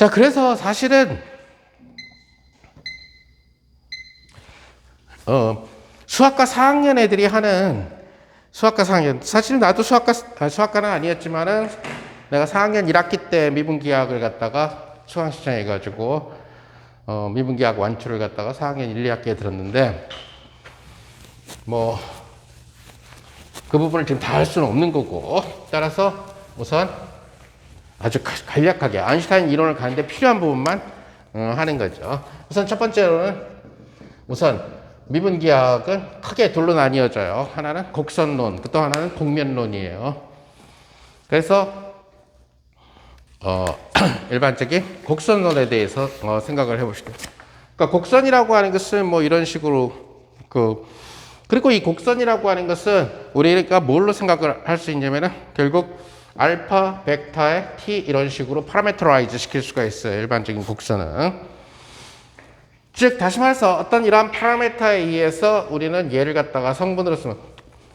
자, 그래서 사실은 수학과 4학년 애들이 하는 수학과 4학년, 사실 나도 수학과는 아니었지만은 내가 4학년 1학기 때 미분기하학을 갖다가 수강 신청해가지고 미분기하학 완출을 갖다가 4학년 1, 2학기에 들었는데 뭐 그 부분을 지금 다 할 수는 없는 거고, 따라서 우선 아주 간략하게 아인슈타인 이론을 가는데 필요한 부분만 하는 거죠. 우선 첫 번째로는 우선 미분기하학은 크게 둘로 나뉘어져요. 하나는 곡선론, 또 하나는 곡면론이에요. 그래서 일반적인 곡선론에 대해서 생각을 해보시죠. 그러니까 곡선이라고 하는 것은 뭐 이런 식으로 그리고 이 곡선이라고 하는 것은 우리가 뭘로 생각을 할 수 있냐면은 결국 알파, 벡터의 t 이런 식으로 파라메터라이즈 시킬 수가 있어요. 일반적인 곡선은. 즉 다시 말해서 어떤 이러한 파라메터에 의해서 우리는 얘를 갖다가 성분으로 쓰면,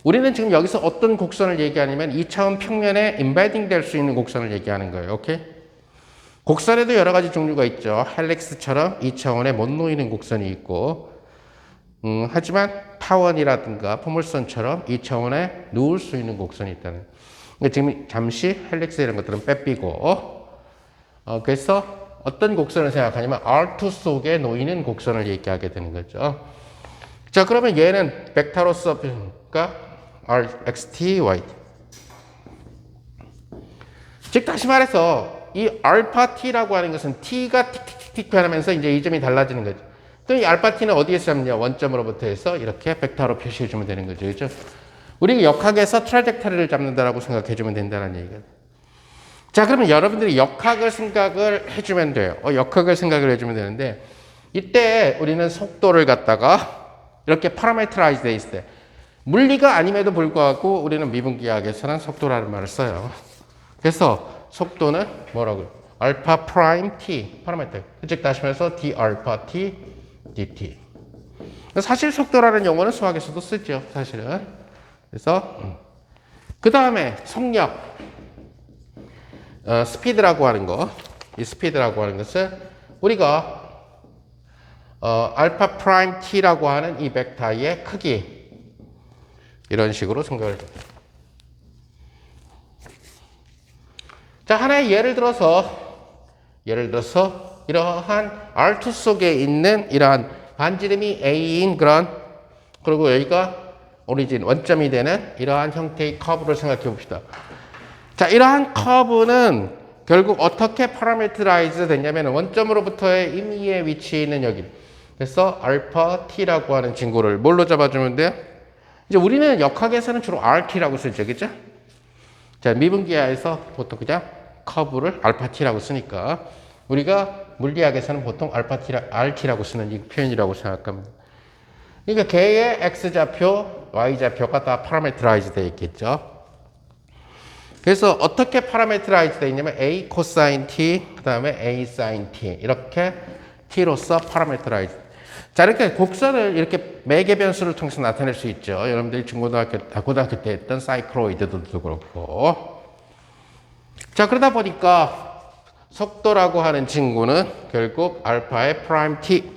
우리는 지금 여기서 어떤 곡선을 얘기하냐면 2차원 평면에 인베딩 될 수 있는 곡선을 얘기하는 거예요. 오케이? 곡선에도 여러 가지 종류가 있죠. 헬릭스처럼 2차원에 못 놓이는 곡선이 있고, 하지만 타원이라든가 포물선처럼 2차원에 누울 수 있는 곡선이 있다는. 그러니까 지금 잠시 헬릭스 이런 것들은 빼삐고, 그래서 어떤 곡선을 생각하냐면 R2 속에 놓이는 곡선을 얘기하게 되는 거죠. 자, 그러면 얘는 벡터로서 그러니까 RXT, Y. 즉 다시 말해서 이 알파 t라고 하는 것은 t가 틱틱틱틱 변하면서 이제 이 점이 달라지는 거죠. 그럼 이 알파 t는 어디에서 잡냐? 원점으로부터 해서 이렇게 벡터로 표시해 주면 되는 거죠. 그렇죠? 우리가 역학에서 트라젝터리를 잡는다라고 생각해 주면 된다는 얘기가. 자, 그러면 여러분들이 역학을 생각을 해 주면 돼요. 역학을 생각을 해 주면 되는데, 이때 우리는 속도를 갖다가 이렇게 파라메트라이즈 돼 있을 때, 물리가 아님에도 불구하고 우리는 미분기하학에서는 속도라는 말을 써요. 그래서 속도는 뭐라고요? 알파 프라임 t 파라메터. 즉 다시 말해서 d 알파 t dt. 사실 속도라는 용어는 수학에서도 쓰죠, 사실은. 그래서 그 다음에 속력, 스피드라고 하는 거, 이 스피드라고 하는 것은 우리가 알파 프라임 t라고 하는 이 벡터의 크기, 이런 식으로 생각을 합니다. 자, 하나의 예를 들어서 이러한 R2 속에 있는 이러한 반지름이 A인 그런, 그리고 여기가 오리진, 원점이 되는 이러한 형태의 커브를 생각해 봅시다. 자, 이러한 커브는 결국 어떻게 파라메트라이즈 됐냐면 원점으로부터의 임의의 위치에 있는 여기. 그래서 알파 t라고 하는 친구를 뭘로 잡아주면 돼요? 이제 우리는 역학에서는 주로 RT라고 쓰죠, 그죠? 자, 미분기하에서 보통 그냥 커브를 알파 t라고 쓰니까 우리가 물리학에서는 보통 알파 t, RT라고 쓰는 이 표현이라고 생각합니다. 그러니까 걔의 x좌표, y좌표가 다 파라메트라이즈 되어 있겠죠. 그래서 어떻게 파라메트라이즈 되어 있냐면 a 코사인 t, 그 다음에 a 사인 t, 이렇게 t로서 파라메트라이즈. 자, 이렇게 곡선을 이렇게 매개 변수를 통해서 나타낼 수 있죠. 여러분들이 고등학교 때 했던 사이클로이드도 그렇고. 자, 그러다 보니까 속도라고 하는 친구는 결국 알파의 프라임 t,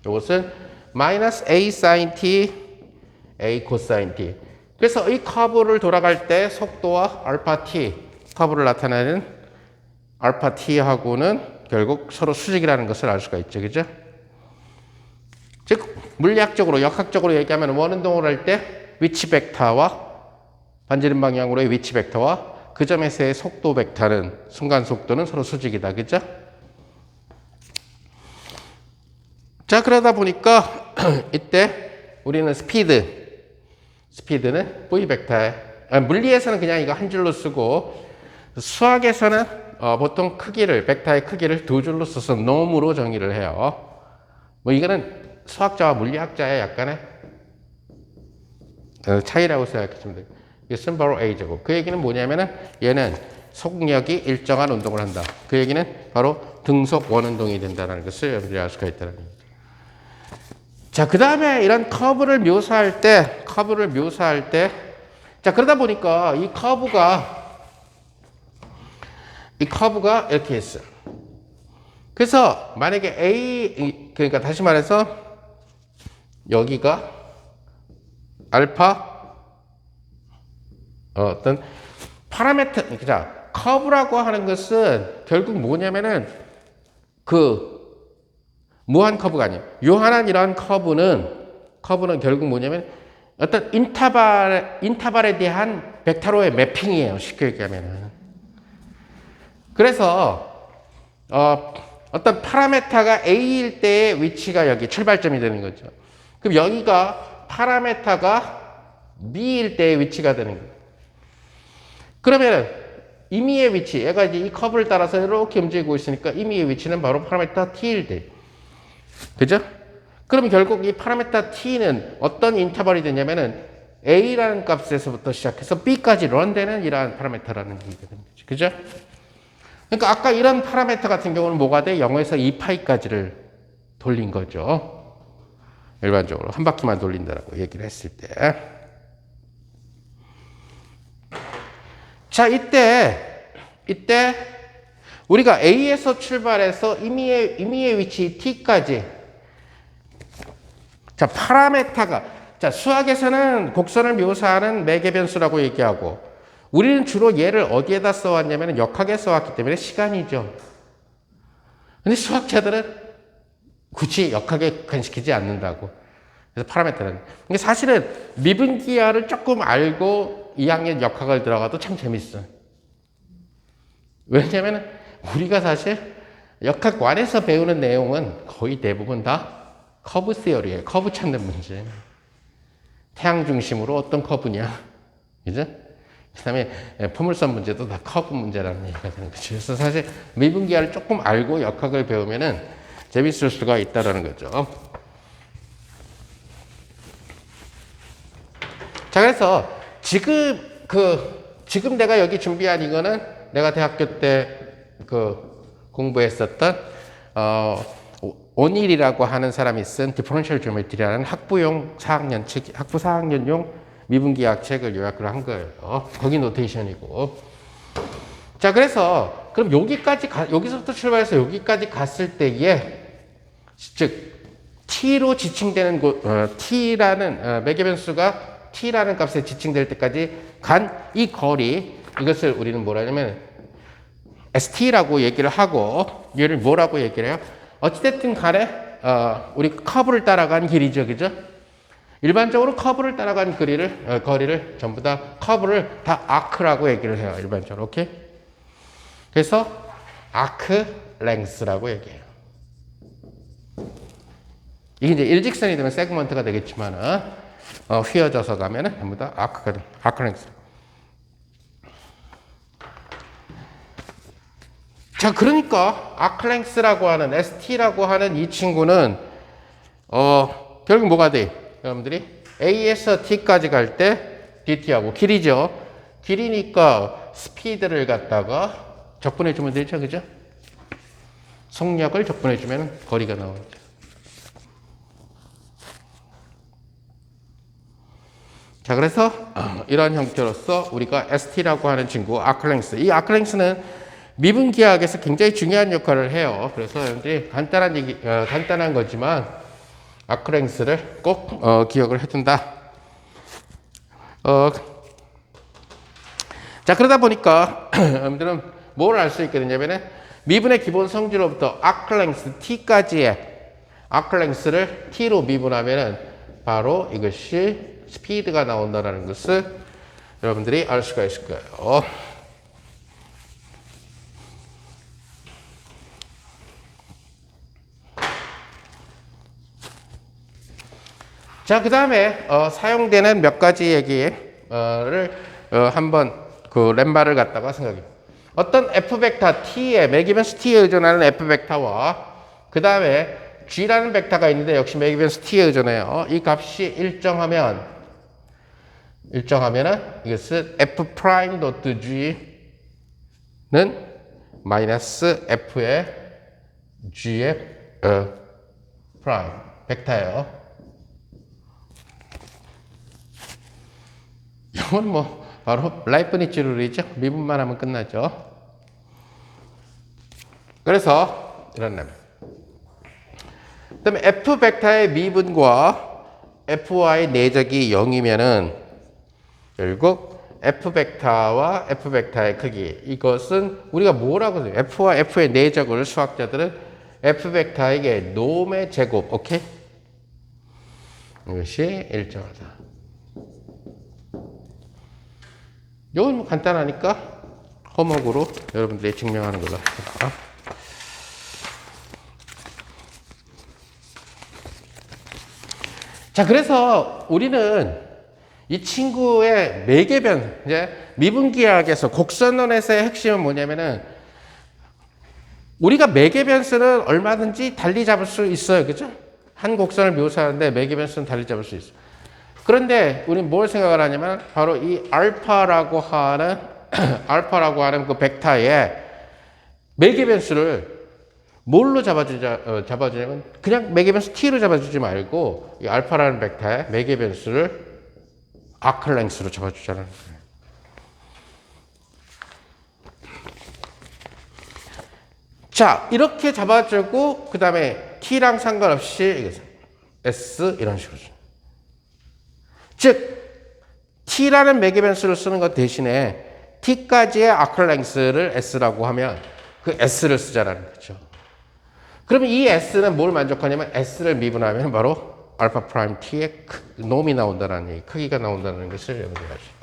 이것은 마이너스 a 사인 t, a 코사인 t. 그래서 이 커브를 돌아갈 때 속도와 알파 t, 커브를 나타내는 알파 t하고는 결국 서로 수직이라는 것을 알 수가 있죠. 그죠? 즉, 물리학적으로, 역학적으로 얘기하면 원운동을 할 때 위치 벡터와 반지름 방향으로의 위치 벡터와 그 점에서의 속도 벡터는, 순간 속도는 서로 수직이다. 그죠? 자, 그러다 보니까 이때 우리는 스피드는 V 벡터에, 물리에서는 그냥 이거 한 줄로 쓰고, 수학에서는 보통 크기를, 벡터의 크기를 두 줄로 써서 놈으로 정의를 해요. 뭐 이거는 수학자와 물리학자의 약간의 차이라고 생각하시면 돼요. 이것은 바로 A제곱. 그 얘기는 뭐냐면은 얘는 속력이 일정한 운동을 한다. 그 얘기는 바로 등속 원운동이 된다는 것을 여러분들이 알 수가 있다는 겁니다. 자, 그 다음에 이런 커브를 묘사할 때, 자, 그러다 보니까 이 커브가 이렇게 했어요. 그래서 만약에 그러니까 다시 말해서 여기가 알파 어떤 파라미터, 자, 커브라고 하는 것은 결국 뭐냐면은 그 무한 커브가 아니에요. 요한한 이러한 커브는 결국 뭐냐면 어떤 인터벌에 대한 벡터로의 매핑이에요. 쉽게 얘기하면은. 그래서 어떤 파라메타가 A일 때의 위치가 여기 출발점이 되는 거죠. 그럼 여기가 파라메타가 B일 때의 위치가 되는 거예요. 그러면은 임의의 위치, 얘가 이제 이 커브를 따라서 이렇게 움직이고 있으니까 임의의 위치는 바로 파라메타 T일 때. 그죠? 그럼 결국 이 파라메타 T는 어떤 인터벌이 되냐면은 A라는 값에서부터 시작해서 B까지 런되는 이러한 파라메타라는 얘기가 되는 거죠. 그죠? 그러니까 아까 이런 파라메타 같은 경우는 뭐가 돼? 0에서 2파이까지를 돌린 거죠. 일반적으로 한 바퀴만 돌린다라고 얘기를 했을 때. 자, 이때 우리가 A에서 출발해서 임의의 위치 T까지. 자, 파라메타가, 자, 수학에서는 곡선을 묘사하는 매개변수라고 얘기하고, 우리는 주로 얘를 어디에다 써왔냐면 역학에 써왔기 때문에 시간이죠. 근데 수학자들은 굳이 역학에 근시키지 않는다고. 그래서 파라메타는. 근데 사실은 미분기하를 조금 알고 2학년 역학을 들어가도 참 재밌어요. 왜냐면 우리가 사실 역학관에서 배우는 내용은 거의 대부분 다 커브 시어리예요. 커브 찾는 문제. 태양 중심으로 어떤 커브냐. 그죠? 그 다음에 포물선 문제도 다 커브 문제라는 얘기가 되는 거죠. 그래서 사실 미분기하를 조금 알고 역학을 배우면은 재밌을 수가 있다라는 거죠. 자, 그래서 지금 내가 여기 준비한 이거는 내가 대학교 때 공부했었던, 오닐이라고 하는 사람이 쓴 디퍼런셜 지오메트리라는 학부 4학년용 미분기학 책을 요약을 한 거예요. 거기 노테이션이고. 자, 그래서 그럼 여기서부터 출발해서 여기까지 갔을 때에, 즉 T로 지칭되는 T라는 매개변수가 T라는 값에 지칭될 때까지 간 이 거리, 이것을 우리는 뭐라 하냐면 ST라고 얘기를 하고, 얘를 뭐라고 얘기를 해요? 어찌됐든 간에 우리 커브를 따라간 길이죠. 그죠? 일반적으로 커브를 따라간 거리를 전부 다 커브를 다 아크라고 얘기를 해요. 일반적으로. 오케이? 그래서 아크 랭스라고 얘기해요. 이게 이제 일직선이 되면 세그먼트가 되겠지만은 휘어져서 가면은 전부 다 아크 랭스. 자, 그러니까 아크 랭스라고 하는 ST라고 하는 이 친구는 결국 뭐가 돼? 여러분들이 A에서 T까지 갈 때 DT하고 길이죠. 길이니까 스피드를 갖다가 적분해 주면 되죠. 그죠? 속력을 적분해 주면 거리가 나오죠. 자, 그래서 이런 형태로서 우리가 ST라고 하는 친구, 아크랭스. 이 아크랭스는 미분기하학에서 굉장히 중요한 역할을 해요. 그래서 여러분들이 간단한 거지만 아크랭스를 꼭 기억을 해둔다. 자, 그러다 보니까 여러분들은 뭘 알 수 있게 되냐면은 미분의 기본 성질로부터 아크랭스 T까지의 아크랭스를 T로 미분하면은 바로 이것이 스피드가 나온다는 것을 여러분들이 알 수가 있을 거예요. 자, 그 다음에 사용되는 몇 가지 얘기를 한번 렘마를 갖다가 생각해. 어떤 F 벡터 T에 매기변수 T에 의존하는 F 벡터와 그 다음에 G라는 벡터가 있는데 역시 매기변수 T에 의존해요. 이 값이 일정하면은 이것은 F 프라임 도트 G는 마이너스 F의 G의 프라임 벡터예요. 이건 뭐 바로 라이프니츠 룰이죠. 미분만 하면 끝나죠. 그래서 이런 라면. 그 다음에 f 벡터의 미분과 fy의 내적이 0이면은 결국 f 벡터와 f 벡터의 크기, 이것은 우리가 뭐라고 해요? f와 f의 내적을 수학자들은 f 벡터에게 놈의 제곱, 오케이? 이것이 일정하다. 이건 뭐 간단하니까 홈워크로 여러분들이 증명하는 걸로 합시다. 자, 그래서 우리는 이 친구의 매개변, 이제 미분기하학에서 곡선론에서의 핵심은 뭐냐면은 우리가 매개변수는 얼마든지 달리 잡을 수 있어요. 그죠? 한 곡선을 묘사하는데 매개변수는 달리 잡을 수 있어요. 그런데 우리는 뭘 생각을 하냐면 바로 이 알파라고 하는 그 벡터의 매개변수를 뭘로 잡아주냐면 그냥 매개변수 t로 잡아주지 말고 이 알파라는 벡터의 매개변수를 아크랭스로 잡아주자는 거예요. 자, 이렇게 잡아주고 그 다음에 t랑 상관없이 s 이런 식으로. 즉 t라는 매개변수를 쓰는 것 대신에 t까지의 아크랭스를 s라고 하면 그 s를 쓰자라는 거죠. 그러면 이 s는 뭘 만족하냐면 s를 미분하면 바로 알파 프라임 t의 놈이 나온다는 얘기, 크기가 나온다는 것을 여러분들이 아시죠.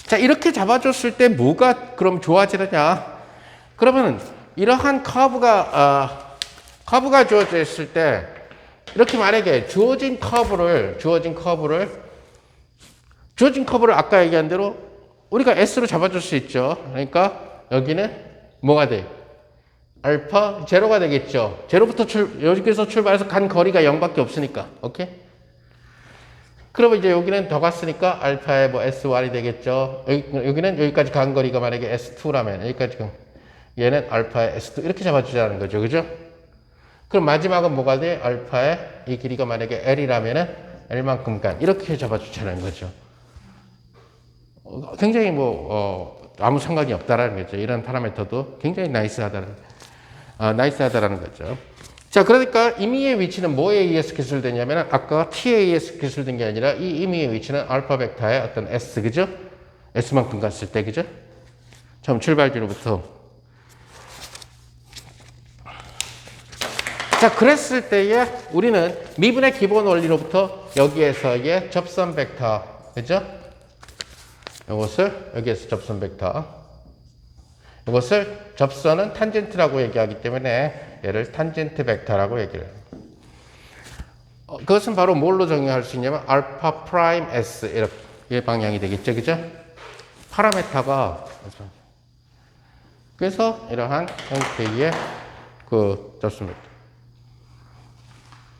자, 이렇게 잡아줬을 때 뭐가 그럼 좋아지느냐? 그러면 이러한 커브가 주어져 있을 때 이렇게 만약에 주어진 커브를 아까 얘기한 대로 우리가 S로 잡아줄 수 있죠. 그러니까 여기는 뭐가 돼? 알파 제로가 되겠죠. 제로부터 여기서 출발해서 간 거리가 0밖에 없으니까. 오케이? 그러면 이제 여기는 더 갔으니까 알파의 뭐 S1이 되겠죠. 여기는 여기까지 간 거리가 만약에 S2라면 여기까지 얘는 알파의 S2 이렇게 잡아주자는 거죠. 그죠? 그럼 마지막은 뭐가 돼? 알파의 이 길이가 만약에 L이라면은 L만큼 간 이렇게 잡아주자는 거죠. 굉장히 아무 상관이 없다라는 거죠. 이런 파라미터도 굉장히 나이스하다라는 거죠. 자, 그러니까 임의의 위치는 뭐에 의해서 기술되냐면 아까 t에 의해서 기술된 게 아니라 이 임의의 위치는 알파 벡터의 어떤 s, 그죠? s만큼 갔을 때, 그죠? 처음 출발지로부터. 자, 그랬을 때에 우리는 미분의 기본 원리로부터 여기에서의 접선 벡터, 그죠? 이것을 여기에서 접선 벡터. 이것을 접선은 탄젠트라고 얘기하기 때문에 얘를 탄젠트 벡터라고 얘기를 해요. 그것은 바로 뭘로 정의할 수 있냐면 알파 프라임 s 이렇게 방향이 되겠죠, 그죠? 파라메타가 그래서 이러한 형태의 그 접선 벡터.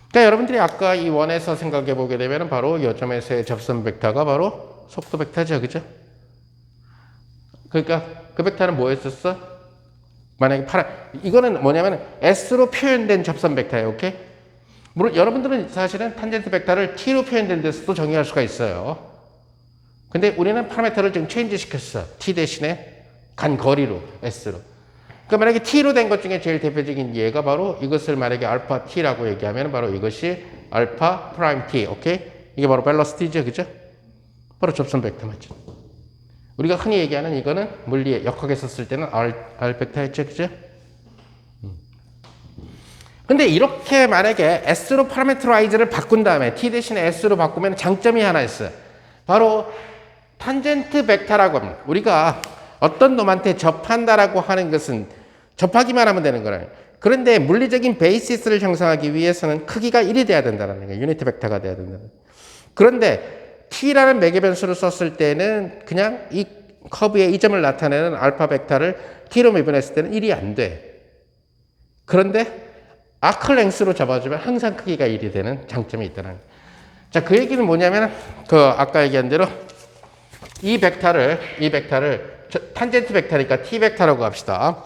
그러니까 여러분들이 아까 이 원에서 생각해 보게 되면 바로 이 점에서의 접선 벡터가 바로 속도 벡터죠, 그죠? 그러니까 그 벡터는 뭐였었어? 만약에 이거는 뭐냐면 S로 표현된 접선 벡터예요. 오케이? 물론 여러분들은 사실은 탄젠트 벡터를 T로 표현된 데서도 정의할 수가 있어요. 근데 우리는 파라미터를 지금 체인지 시켰어. T 대신에 간 거리로 S로. 그러니까 만약에 T로 된 것 중에 제일 대표적인 예가 바로 이것을 만약에 알파 T라고 얘기하면 바로 이것이 알파 프라임 T. 오케이? 이게 바로 벨로시티죠. 그죠? 바로 접선 벡터 맞죠? 우리가 흔히 얘기하는 이거는 물리에 역학에 썼을 때는 R 벡터였죠, 그죠? 근데 이렇게 만약에 S로 파라메트라이즈를 바꾼 다음에 T 대신에 S로 바꾸면 장점이 하나 있어요. 바로 탄젠트 벡터라고 합니다. 우리가 어떤 놈한테 접한다라고 하는 것은 접하기만 하면 되는 거예요. 그런데 물리적인 베이시스를 형성하기 위해서는 크기가 1이 돼야 된다는 거예요. 유니트 벡터가 돼야 된다는 거예요. 그런데 t라는 매개변수를 썼을 때는 그냥 이 커브의 이 점을 나타내는 알파 벡터를 t로 미분했을 때는 1이 안 돼. 그런데 아크랭스로 잡아주면 항상 크기가 1이 되는 장점이 있다는 거예요. 자, 그 얘기는 뭐냐면 아까 얘기한 대로 이 벡터를 탄젠트 벡터니까 t 벡터라고 합시다.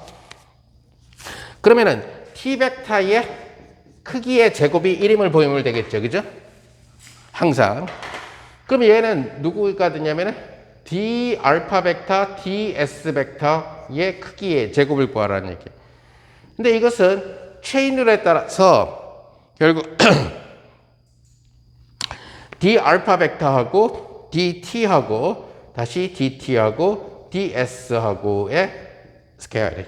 그러면은 t 벡터의 크기의 제곱이 1임을 보이면 되겠죠. 그죠? 항상. 그럼 얘는 누구가 되냐면은 d 알파 벡터 ds 벡터의 크기의 제곱을 구하라는 얘기예요. 근데 이것은 체인룰에 따라서 결국 d 알파 벡터하고 dt하고 다시 dt하고 ds하고의 스케일이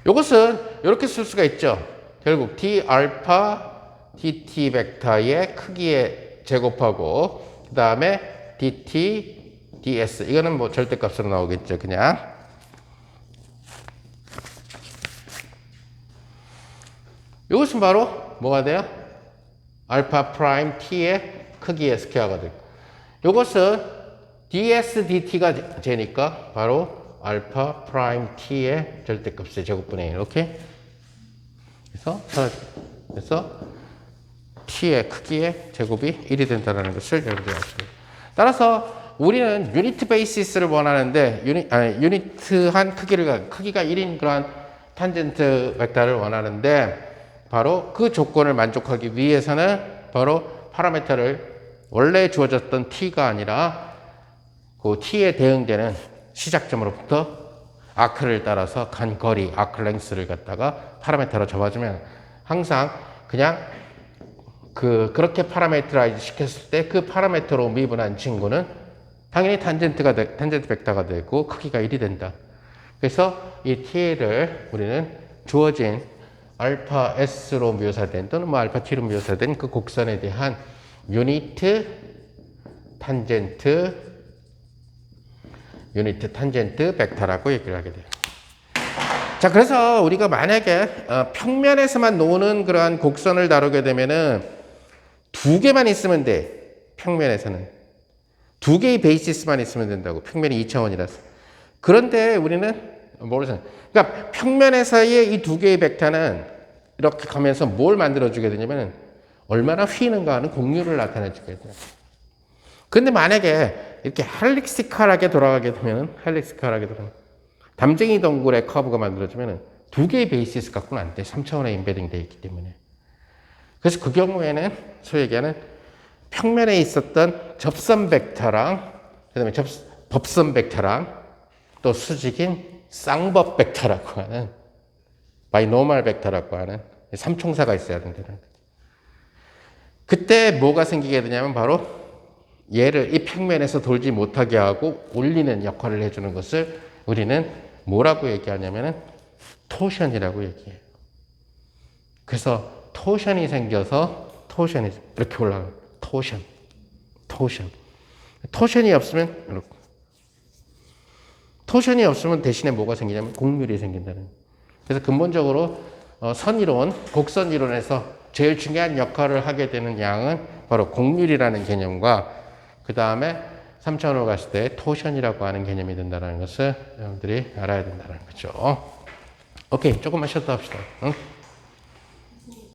이것은 이렇게 쓸 수가 있죠. 결국 d 알파 dt 벡터의 크기의 제곱하고 그 다음에 dt ds 이거는 뭐 절대값으로 나오겠죠. 그냥 이것은 바로 뭐가 돼요? 알파 프라임 t의 크기의 스퀘어가 되고 이것은 ds dt가 되니까 바로 알파 프라임 t의 절대값의 제곱분의 1 이렇게 그래서 t의 크기의 제곱이 1이 된다는 것을 여러분들이 아시고 따라서 우리는 유니트 베이시스를 원하는데 유니트한 크기가 1인 그런 탄젠트 벡터를 원하는데 바로 그 조건을 만족하기 위해서는 바로 파라미터를 원래 주어졌던 t가 아니라 그 t에 대응되는 시작점으로부터 아크를 따라서 간 거리, 아크 랭스를 갖다가 파라미터로 잡아주면 항상 그냥 그렇게 파라미터라이즈 시켰을 때 그 파라미터로 미분한 친구는 당연히 탄젠트 벡터가 되고 크기가 1이 된다. 그래서 이 t를 우리는 주어진 알파 s로 묘사된 또는 뭐 알파 t로 묘사된 그 곡선에 대한 유니트 탄젠트 벡터라고 얘기를 하게 돼요. 자, 그래서 우리가 만약에 평면에서만 노는 그러한 곡선을 다루게 되면은 두 개만 있으면 돼. 평면에서는. 두 개의 베이시스만 있으면 된다고. 평면이 2차원이라서. 그런데 우리는 모르잖아요. 그러니까 평면에서의 이 두 개의 벡터는 이렇게 가면서 뭘 만들어주게 되냐면은 얼마나 휘는가 하는 곡률을 나타내주게 돼요. 근데 만약에 이렇게 헬릭시칼하게 돌아가게 되면 담쟁이 동굴의 커브가 만들어지면 두 개의 베이시스 갖고는 안 돼. 3차원에 임베딩 되어 있기 때문에. 그래서 그 경우에는 소위 얘기하는 평면에 있었던 접선 벡터랑 그다음에 법선 벡터랑 또 수직인 쌍법 벡터라고 하는 바이노멀 벡터라고 하는 삼총사가 있어야 된다는 거예요. 그때 뭐가 생기게 되냐면 바로 얘를 이 평면에서 돌지 못하게 하고 올리는 역할을 해주는 것을 우리는 뭐라고 얘기하냐면은 토션이라고 얘기해요. 그래서 토션이 생겨서 토션이 이렇게 올라가요. 토션이 없으면 이렇게. 토션이 없으면 대신에 뭐가 생기냐면 곡률이 생긴다는 거예요. 그래서 근본적으로 선이론, 곡선 이론에서 제일 중요한 역할을 하게 되는 양은 바로 곡률이라는 개념과 그 다음에 3차원으로 갔을 때 토션이라고 하는 개념이 된다는 것을 여러분들이 알아야 된다는 거죠. 오케이, 조금만 쉬었다 합시다. 응?